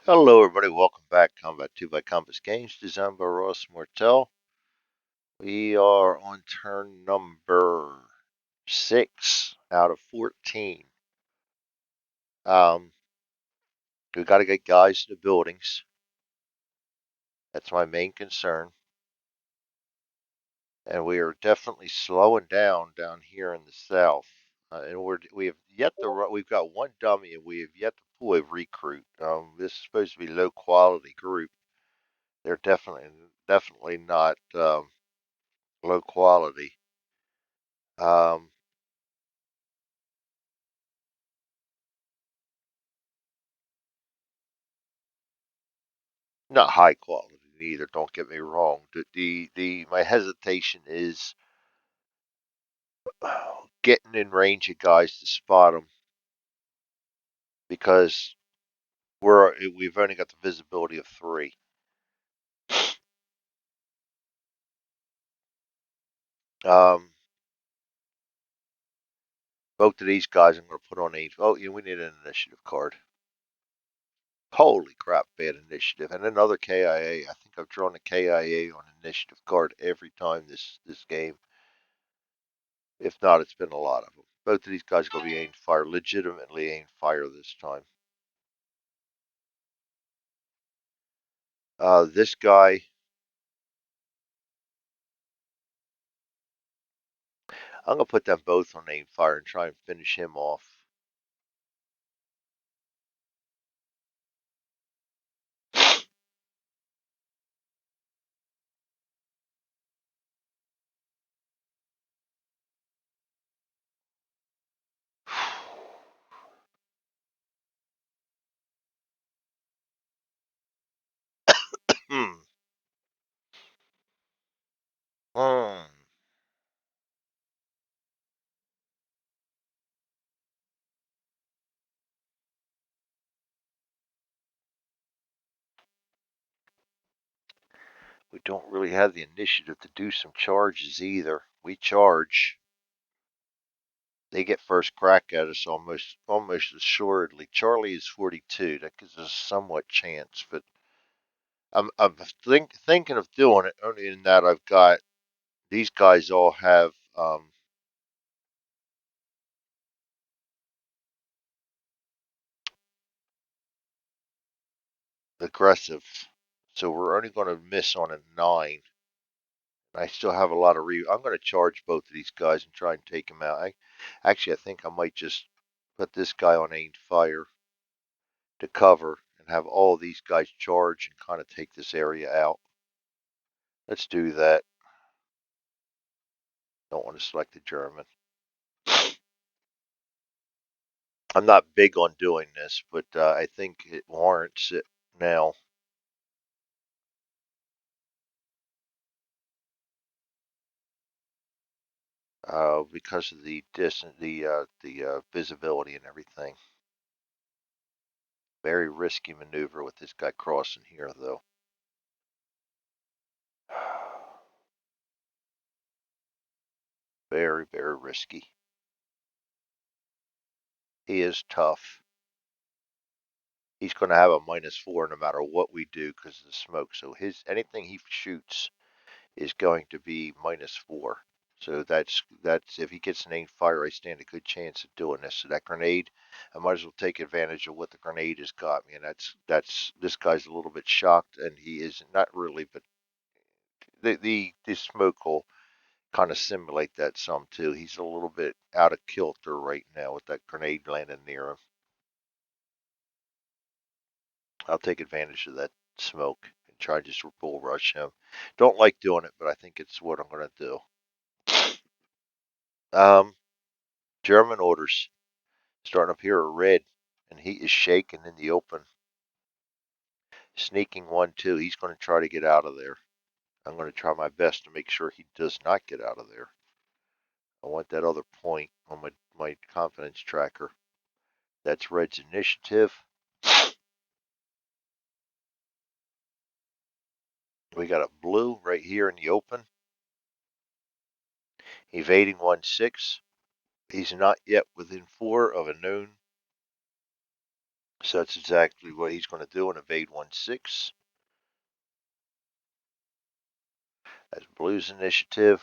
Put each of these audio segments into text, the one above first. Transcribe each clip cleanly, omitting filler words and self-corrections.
Hello, everybody. Welcome back. Combat 2 by Compass Games, designed by Ross Mortel. We are on turn number 6 out of 14. Um, we got to get guys to the buildings. That's my main concern. And we are definitely slowing down here in the south. And we have yet to run. We've got one dummy, and we have yet to pull a recruit. This is supposed to be low quality group. They're definitely not low quality. Um, Not high quality either. Don't get me wrong. The my hesitation is getting in range of guys to spot them because we've only got the visibility of three. Um, Both of these guys I'm going to put on a. Oh, we need an initiative card. Holy crap, bad initiative. And another KIA. I think I've drawn a KIA on initiative card every time this game. If not, it's been a lot of them. Both of these guys are going to be aimed fire, legitimately aimed fire this time. This guy, I'm going to put them both on aim fire and try and finish him off. Hmm. Hmm. We don't really have the initiative to do some charges either. We charge. They get first crack at us almost assuredly. Charlie is 42. That gives us a somewhat chance, but I'm thinking of doing it only in that I've got these guys all have aggressive, so we're only going to miss on a 9. I still have a lot of I'm going to charge both of these guys and try and take them out. Actually, I think I might just put this guy on aimed fire to cover and have all these guys charge and kind of take this area out. Let's do that. Don't want to select the German. I'm not big on doing this, but I think it warrants it now. Because of the distance, the visibility and everything. Very risky maneuver with this guy crossing here, though. Very, very risky. He is tough. He's going to have a -4 no matter what we do because of the smoke. So anything he shoots is going to be -4. So that's if he gets an aimed fire, I stand a good chance of doing this. So that grenade, I might as well take advantage of what the grenade has got me, and that's this guy's a little bit shocked, and he is not really, but the smoke will kind of simulate that some too. He's a little bit out of kilter right now with that grenade landing near him. I'll take advantage of that smoke and try to just bull rush him. Don't like doing it, but I think it's what I'm going to do. German orders starting up here are red, and he is shaking in the open. Sneaking one too. He's going to try to get out of there. I'm going to try my best to make sure he does not get out of there. I want that other point on my confidence tracker. That's red's initiative. We got a blue right here in the open. Evading 1-6. He's not yet within 4 of a known So that's exactly what he's going to do and evade 1-6. That's Blue's initiative.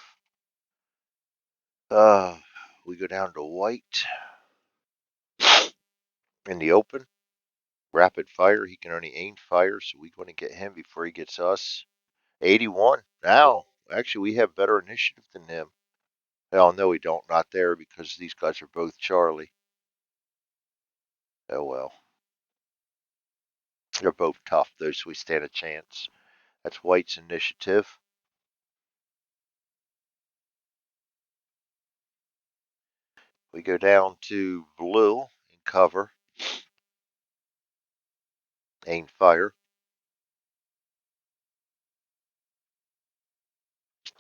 We go down to White in the open. Rapid fire. He can only aim fire, so we're going to get him before he gets us. 81. Now, actually, we have better initiative than him. Hell, no, we don't. Not there because these guys are both Charlie. Oh well. They're both tough, though, so we stand a chance. That's White's initiative. We go down to Blue in cover. Aim fire.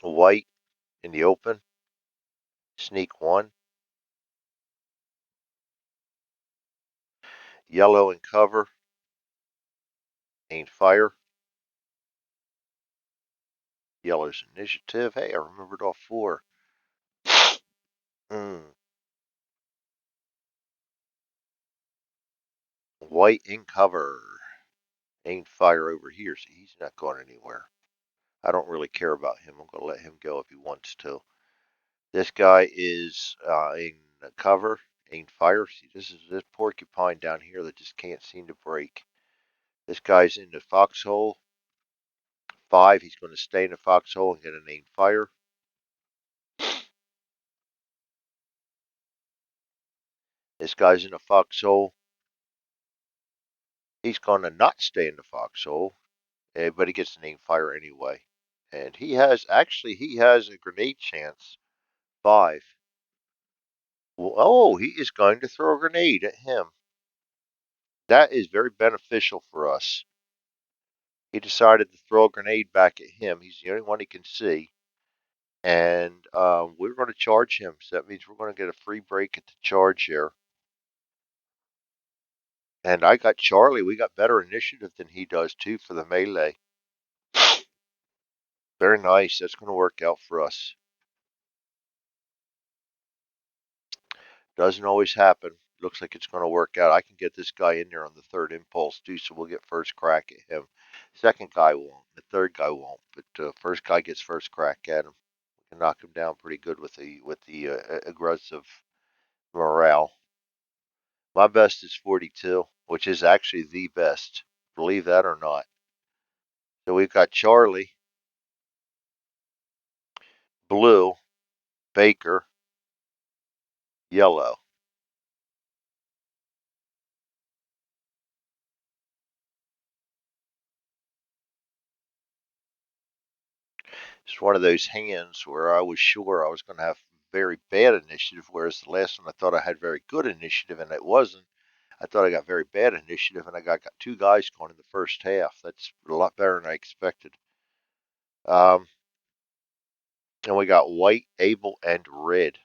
White in the open. Sneak 1. Yellow in cover. Aim fire. Yellow's initiative. Hey, I remembered all 4. White in cover. Aim fire over here, so he's not going anywhere. I don't really care about him. I'm going to let him go if he wants to. This guy is in cover. Aim fire. See, this is this porcupine down here that just can't seem to break. This guy's in the foxhole. 5. He's going to stay in the foxhole and get an aim fire. This guy's in the foxhole. He's going to not stay in the foxhole, but he gets an aim fire anyway. And he has a grenade chance. 5. Oh, he is going to throw a grenade at him. That is very beneficial for us. He decided to throw a grenade back at him. He's the only one he can see. And we're going to charge him. So that means we're going to get a free break at the charge here. And I got Charlie. We got better initiative than he does, too, for the melee. Very nice. That's going to work out for us. Doesn't always happen. Looks like it's going to work out. I can get this guy in there on the third impulse, too, so we'll get first crack at him. Second guy won't. The third guy won't. But first guy gets first crack at him. We can knock him down pretty good with the aggressive morale. My best is 42, which is actually the best. Believe that or not. So we've got Charlie, Blue, Baker, Yellow. It's one of those hands where I was sure I was going to have very bad initiative, whereas the last one I thought I had very good initiative, and it wasn't. I thought I got very bad initiative, and I got 2 guys going in the first half. That's a lot better than I expected. Um, and we got White, Able, and Red.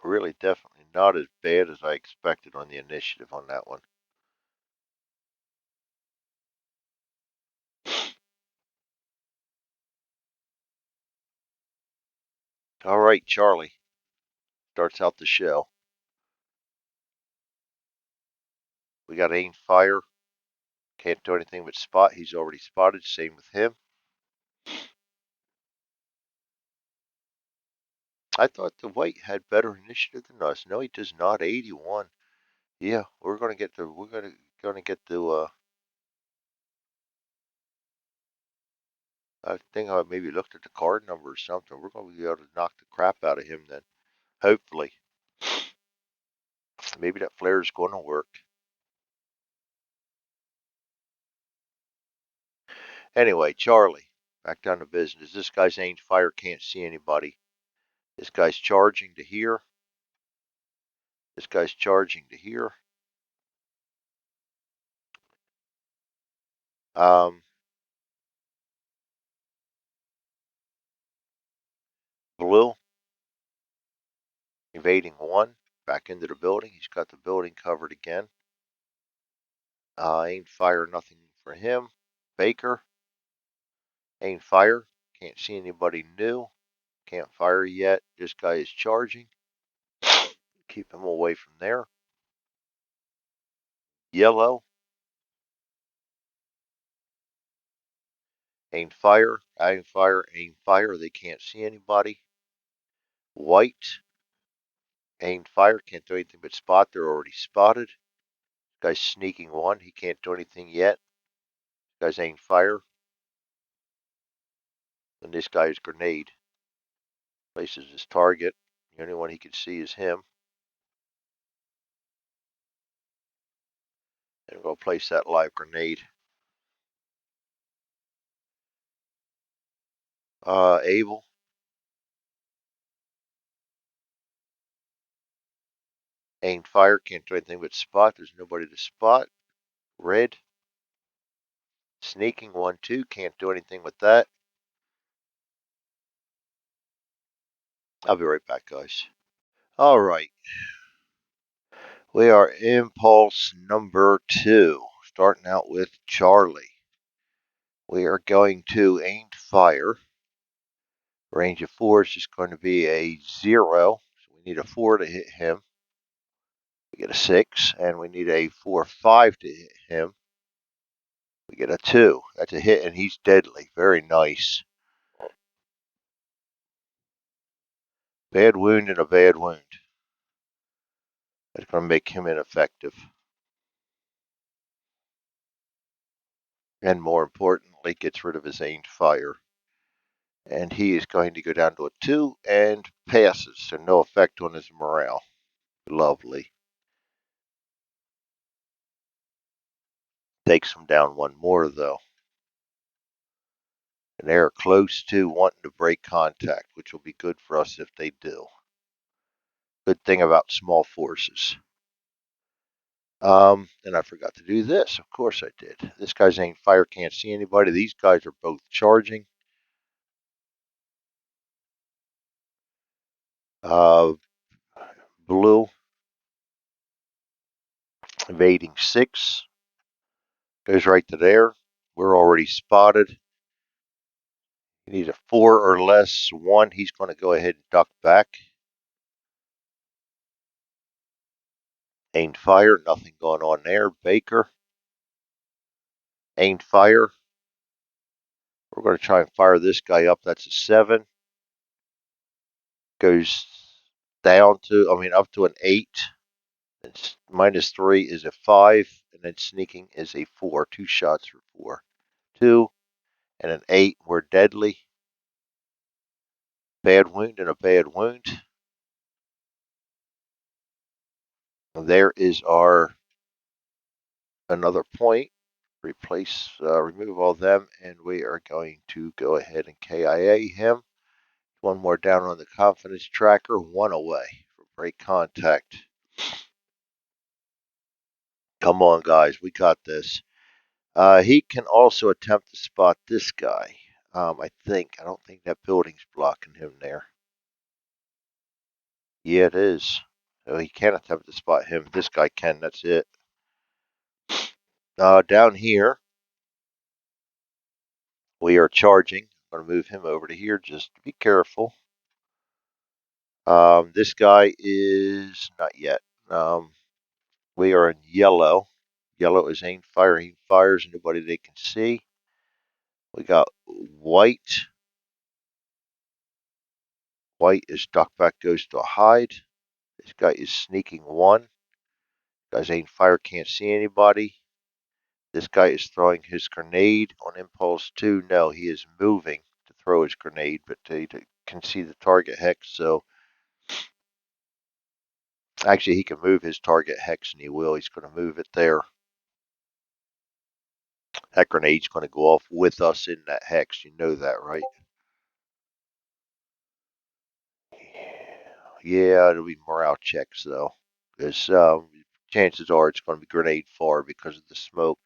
Really, definitely not as bad as I expected on the initiative on that one. All right, Charlie starts out the show. We got aim fire. Can't do anything but spot. He's already spotted. Same with him. I thought the white had better initiative than us. No, he does not. 81. Yeah, we're gonna get the I think I maybe looked at the card number or something. We're gonna be able to knock the crap out of him then. Hopefully. Maybe that flare is gonna work. Anyway, Charlie, back down to business. This guy's aimed fire, can't see anybody. This guy's charging to here. This guy's charging to here. Um, Blue evading 1. Back into the building. He's got the building covered again. Aim fire, nothing for him. Baker, aim fire. Can't see anybody new. Can't fire yet. This guy is charging. Keep him away from there. Yellow. Aim fire, aim fire, aim fire. They can't see anybody. White. Aim fire. Can't do anything but spot. They're already spotted. Guy's sneaking one. He can't do anything yet. Guy's aim fire. And this guy's grenade. Places his target. The only one he can see is him. And we'll place that live grenade. Able. Aim fire. Can't do anything but spot. There's nobody to spot. Red. Sneaking 1-2. Can't do anything with that. I'll be right back, guys. All right. We are impulse number 2, starting out with Charlie. We are going to aim fire. Range of 4 is just going to be a 0. So we need a 4 to hit him. We get a 6, and we need a 4-5 to hit him. We get a 2. That's a hit, and he's deadly. Very nice. Bad wound and a bad wound. That's going to make him ineffective. And more importantly, gets rid of his aimed fire. And he is going to go down to a 2 and passes, so no effect on his morale. Lovely. Takes him down one more, though. And they're close to wanting to break contact, which will be good for us if they do. Good thing about small forces. And I forgot to do this. Of course I did. This guy's aim fire, can't see anybody. These guys are both charging. Blue. Evading 6. Goes right to there. We're already spotted. He needs a 4 or less 1. He's going to go ahead and duck back. Aimed fire. Nothing going on there. Baker. Aimed fire. We're going to try and fire this guy up. That's a 7. Goes down to, up to an 8. It's -3 is a 5. And then sneaking is a 4. 2 shots for 4. 2 and an 8. We're deadly. Bad wound and a bad wound. And there is our another point. Remove all them, and we are going to go ahead and KIA him. One more down on the confidence tracker, 1 away from break contact. Come on, guys, we got this. He can also attempt to spot this guy. I don't think that building's blocking him there. Yeah, it is. So he can attempt to spot him. This guy can, that's it. Down here, we are charging. I'm going to move him over to here. Just be careful. This guy is not yet. We are in yellow. Yellow is aim fire. He fires anybody they can see. We got white. White is duck back, goes to a hide. This guy is sneaking 1. Guy's aim fire, can't see anybody. This guy is throwing his grenade on impulse 2. No, he is moving to throw his grenade, but he can see the target hex, so actually he can move his target hex, and he will. He's going to move it there. That grenade's going to go off with us in that hex. You know that, right? Yeah, it'll be morale checks, though. Because chances are it's going to be grenade fire because of the smoke.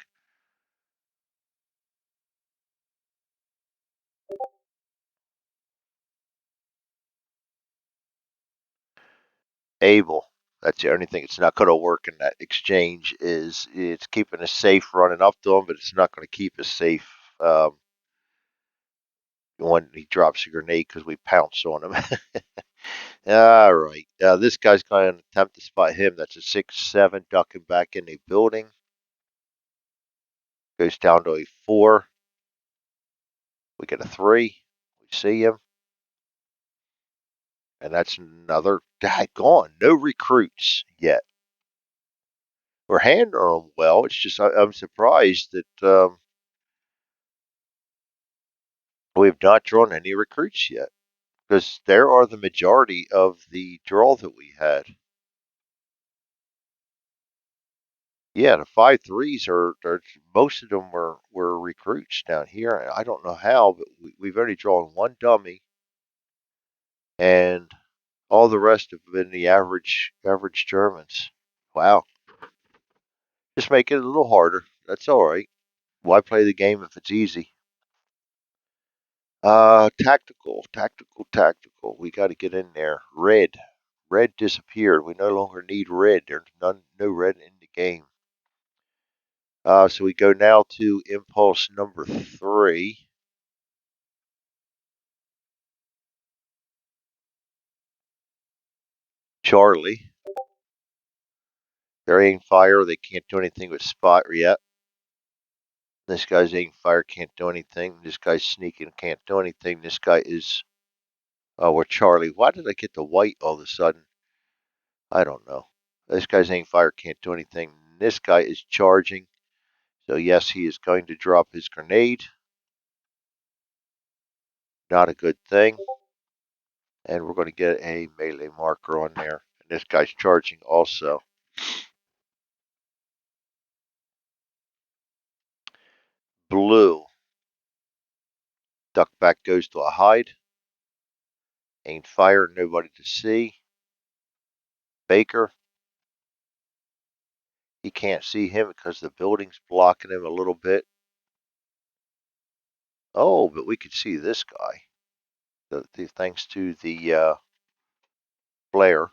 Able. That's the only thing it's not going to work in that exchange is it's keeping us safe running up to them, but it's not going to keep us safe when he drops a grenade because we pounce on him. All right. This guy's going to attempt to spot him. That's a 6-7, ducking back in the building. Goes down to a 4. We get a 3. We see him. And that's another. Gone. No recruits yet. We're handling them well. It's just I'm surprised that we've not drawn any recruits yet. Because there are the majority of the draw that we had. Yeah, the 5-3s are most of them were recruits down here. I don't know how, but we've only drawn one dummy, and all the rest have been the average Germans. Wow, just make it a little harder. That's all right. Why play the game if it's easy? Tactical. We got to get in there. Red disappeared. We no longer need red. There's no red in the game. So we go now to impulse number 3. Charlie. They're aiming fire. They can't do anything with spot yet. This guy's aiming fire. Can't do anything. This guy's sneaking. Can't do anything. This guy is. Oh, we're Charlie. Why did I get the white all of a sudden? I don't know. This guy's aiming fire. Can't do anything. This guy is charging. So yes, he is going to drop his grenade. Not a good thing. And we're going to get a melee marker on there. And this guy's charging also. Blue. Duck back goes to a hide. Ain't fire. Nobody to see. Baker. He can't see him because the building's blocking him a little bit. Oh, but we could see this guy. Thanks to the flare.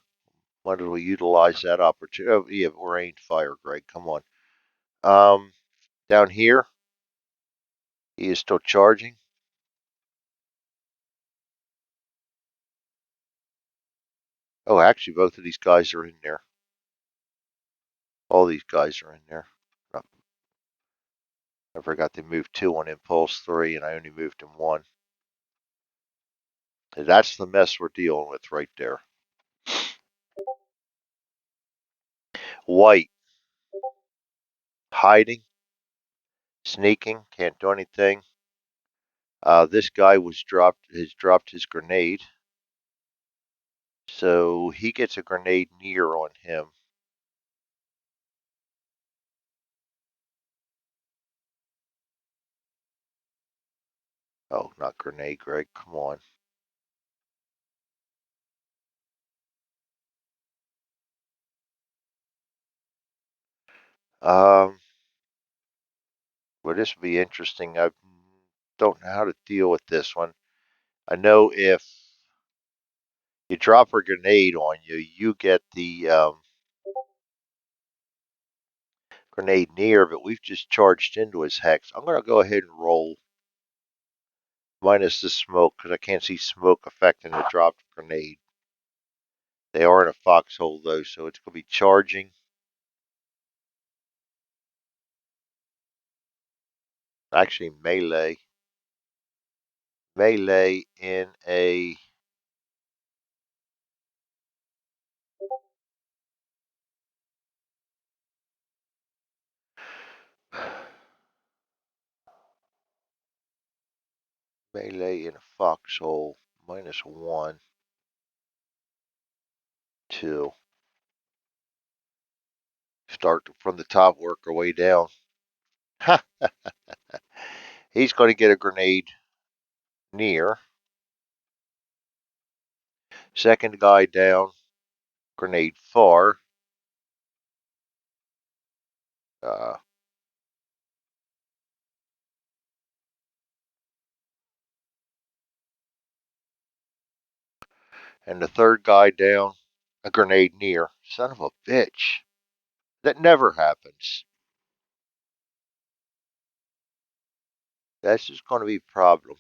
Why did we utilize that opportunity? Oh, yeah, we're aimed fire, Greg. Come on. Um, Down here, he is still charging. Oh, actually, both of these guys are in there. All these guys are in there. I forgot to move 2 on impulse 3, and I only moved him 1. And that's the mess we're dealing with right there. White, hiding, sneaking, can't do anything. This guy has dropped his grenade, so he gets a grenade near on him. Oh, not grenade, Greg. Come on. Um, well, this would be interesting. I don't know how to deal with this one. I know if you drop a grenade on you, you get the grenade near, but we've just charged into his hex. I'm going to go ahead and roll minus the smoke because I can't see smoke affecting the dropped grenade. They are in a foxhole though, so it's going to be charging. Actually, melee. Melee in a melee in a foxhole. -1, 2. Start from the top, work our way down. He's going to get a grenade near. Second guy down, grenade far. Uh, and the third guy down, a grenade near. Son of a bitch. That never happens. That's just going to be a problem.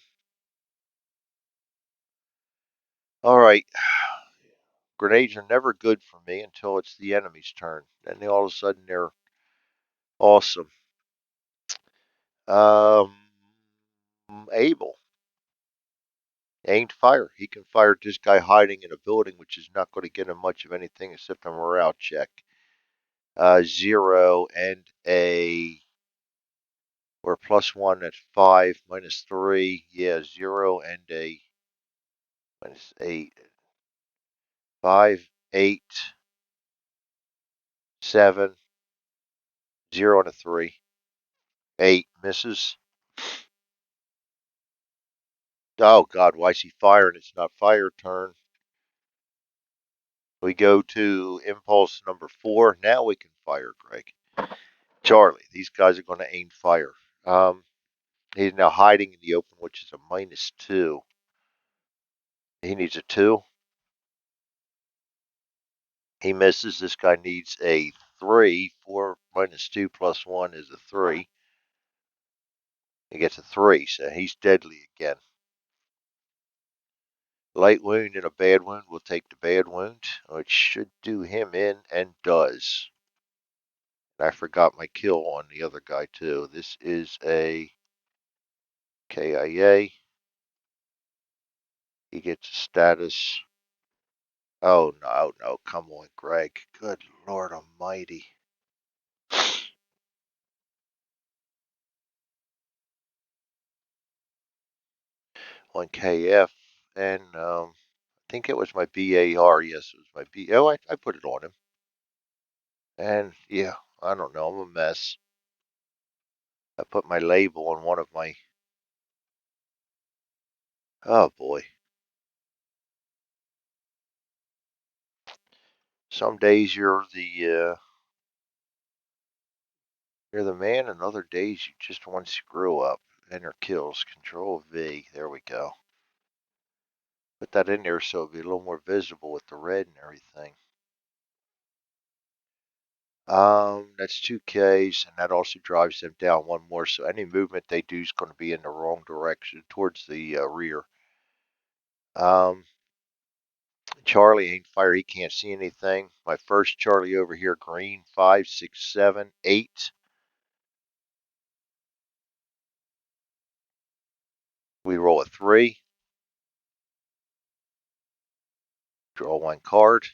All right. Grenades are never good for me until it's the enemy's turn. Then all of a sudden they're awesome. Um, Abel aimed fire. He can fire at this guy hiding in a building, which is not going to get him much of anything except a morale check. 0 and a or +1 at 5 -3. Yeah, 0 and a -8. 5, 8, 7, 0 and a 3. 8 misses. Oh God, why is he firing? It's not fire turn. We go to impulse number 4. Now we can fire Greg. Charlie, these guys are going to aim fire. He's now hiding in the open, which is a -2. He needs a 2. He misses. This guy needs a 3. 4 -2 +1 is a 3. He gets a 3, so he's deadly again. Light wound and a bad wound. We'll take the bad wound, which should do him in and does. I forgot my kill on the other guy too. This is a KIA. He gets a status. Oh no, no, come on, Greg. Good Lord Almighty. On KF, and I think it was my BAR. Yes, it was my B. Oh, I put it on him. And yeah, I don't know. I'm a mess. I put my label on one of my. Oh boy. Some days you're the man, and other days you just one screw up. Enter kills. Control V. There we go. Put that in there so it'll be a little more visible with the red and everything. That's 2Ks, and that also drives them down one more. So any movement they do is going to be in the wrong direction towards the rear. Charlie ain't fire. He can't see anything. My first Charlie over here, green, 5, 6, 7, 8. We roll a 3. Draw one card.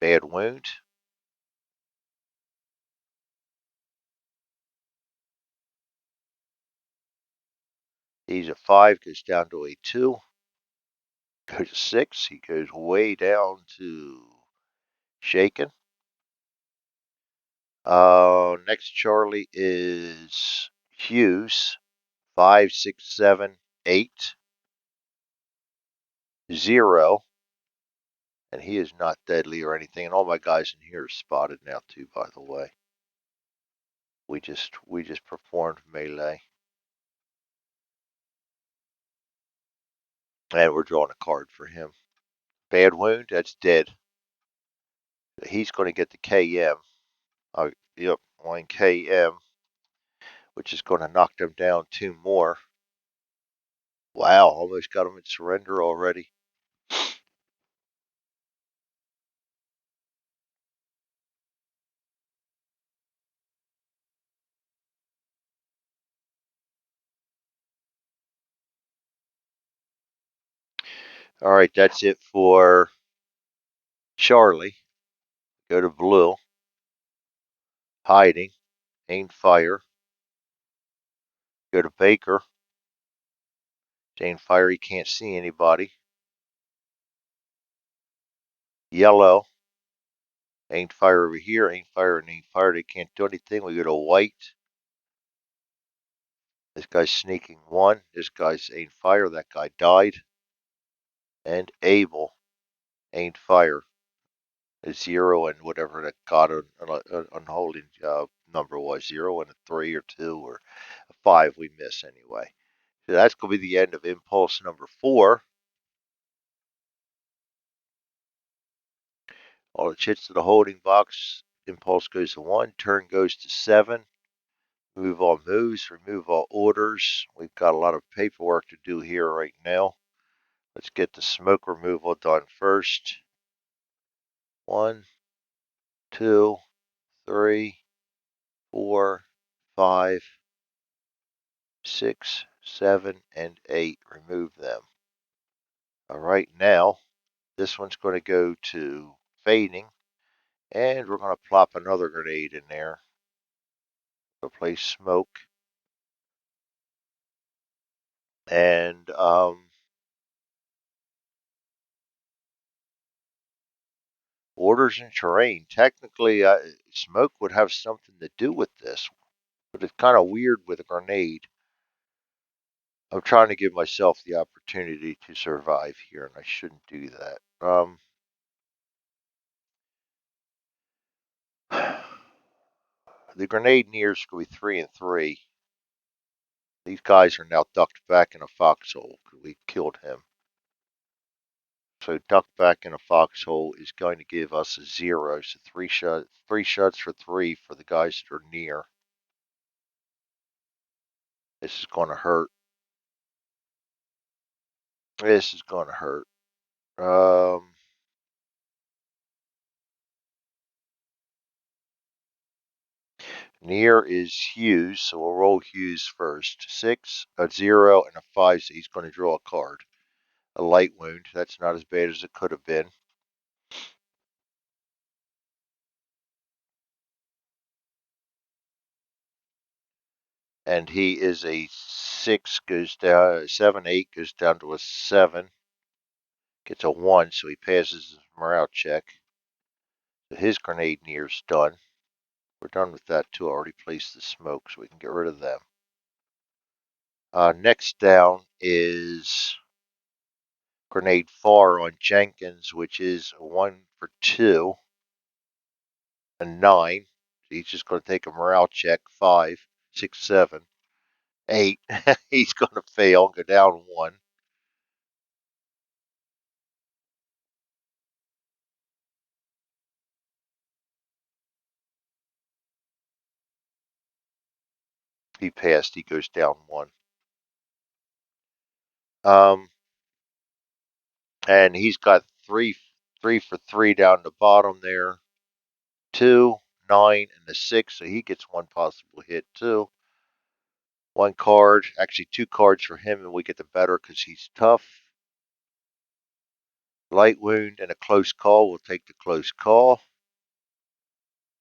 Bad wound. He's a 5, goes down to a 2. Goes to 6. He goes way down to shaken. Next Charlie is Hughes. 5, 6, 7, 8, 0. And he is not deadly or anything. And all my guys in here are spotted now too, by the way. We just performed melee. And we're drawing a card for him. Bad wound, that's dead. He's going to get the KM. Yep, one KM, which is going to knock them down 2 more. Wow, almost got them in surrender already. All right, that's it for Charlie. Go to blue. Hiding. Aim fire. Go to Baker. Aim fire. He can't see anybody. Yellow. Aim fire over here. Aim fire and aim fire. They can't do anything. We go to white. This guy's sneaking 1. This guy's aimed fire. That guy died. And Abel aimed fire. A 0 and whatever that God unholy number was. 0 and a 3 or 2 or a 5 we miss anyway. So that's going to be the end of impulse number 4. All the chits to the holding box. Impulse goes to 1. Turn goes to 7. Move all moves. Remove all orders. We've got a lot of paperwork to do here right now. Let's get the smoke removal done first. 1, 2, 3, 4, 5, 6, 7, and 8. Remove them. All right, now this one's going to go to fading, and we're going to plop another grenade in there. Replace smoke. And orders and terrain. Technically, smoke would have something to do with this, but it's kind of weird with a grenade. I'm trying to give myself the opportunity to survive here, and I shouldn't do that. The grenade nears going to be 3 and 3. These guys are now ducked back in a foxhole because we killed him. So duck back in a foxhole is going to give us a 0. So three shots for 3 for the guys that are near. This is going to hurt. This is going to hurt. Near is Hughes, so we'll roll Hughes first. 6, a 0, and a 5, so he's going to draw a card. A light wound. That's not as bad as it could have been. And he is a 6, goes down, 7, 8, goes down to a 7. Gets a 1, so he passes his morale check. So his grenade near's done. We're done with that too. I already placed the smoke, so we can get rid of them. Next down is grenade far on Jenkins, which is a 1 for 2, a 9. So he's just going to take a morale check. 5, 6, 7, 8. He's going to fail, go down 1. He passed. He goes down 1. And he's got three for 3 down the bottom there. 2, 9, and a 6. So he gets 1 possible hit too. 1 card, actually 2 cards for him, and we get the better because he's tough. Light wound and a close call. We'll take the close call.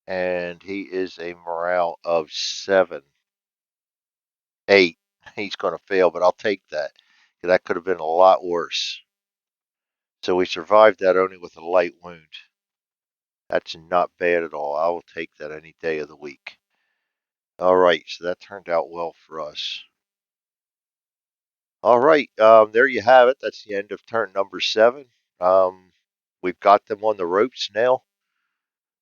And he is a morale of 7. 8. He's going to fail, but I'll take that. That could have been a lot worse. So we survived that only with a light wound. That's not bad at all. I will take that any day of the week. All right, so that turned out well for us. All right, there you have it. That's the end of turn number 7. We've got them on the ropes now.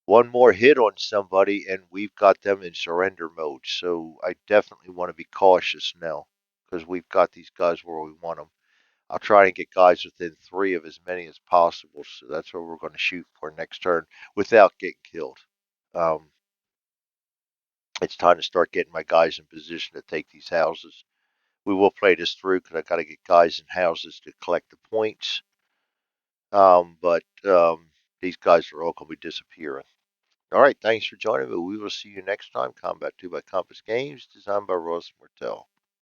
One more hit on somebody, and we've got them in surrender mode. So I definitely want to be cautious now because we've got these guys where we want them. I'll try and get guys within 3 of as many as possible. So that's what we're going to shoot for next turn without getting killed. Um, it's time to start getting my guys in position to take these houses. We will play this through because I got to get guys in houses to collect the points. But these guys are all going to be disappearing. All right, thanks for joining me. We will see you next time. Combat 2 by Compass Games, designed by Ross Martel.